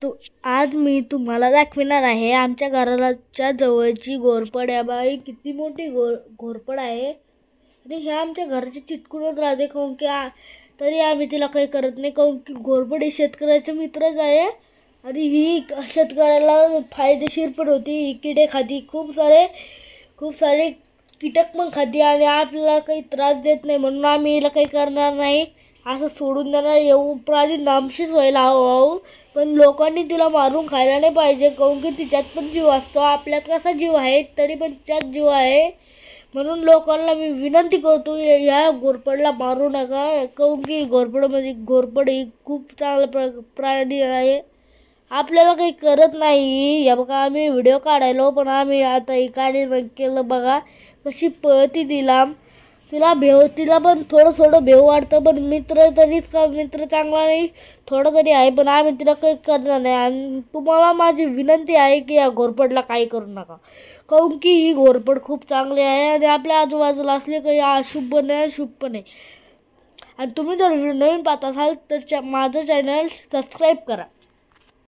आज मी तुम्हाला दाखविणार आहे आमच्या घराच्या जवळची घोरपड. या बाई किती मोठी घोरपड आहे आणि ह्या आमच्या घराच्या चिटकूनच राहते. काहून की तरी आम्ही तिला काही करत नाही. काहून की घोरपड ही शेतकऱ्याचा मित्रच आहे आणि ही शेतकऱ्याला फायदेशीर पण होती. ही किडे खाती, खूप सारे कीटक पण खाती आणि आपल्याला काही त्रास देत नाही. म्हणून आम्ही हिला काही करणार नाही, असं सोडून देणार. येऊ प्राणी नामशेष व्हायला हळूहळू. पण लोकांनी तिला मारून खायला नाही पाहिजे, काहून की तिच्यात पण जीव असतो. आपल्यात कसा जीव आहे तरी पण तिच्यात जीव आहे. म्हणून लोकांना मी विनंती करतो, या घोरपडला मारू नका. काहून की घोरपड ही खूप चांगला प्राणी आहे, आपल्याला काही करत नाही. या बघा आम्ही व्हिडिओ काढायलो, पण आम्ही आता ही काढी केलं. बघा कशी पळती. तिला पण थोडं भेव वाटतं. पण मित्र तरीच का मित्र चांगला नाही, थोडं तरी आहे. पण आम्ही तिला काही करणार नाही. आणि तुम्हाला माझी विनंती आहे की या घोरपडला काही करू नका, काहून की ही घोरपड खूप चांगली आहे आणि आपल्या आजूबाजूला असले काही अशुभ नाही, शुभ पण नाही. आणि तुम्ही जर नवीन पाहत असाल तर माझं चॅनल सबस्क्राईब करा.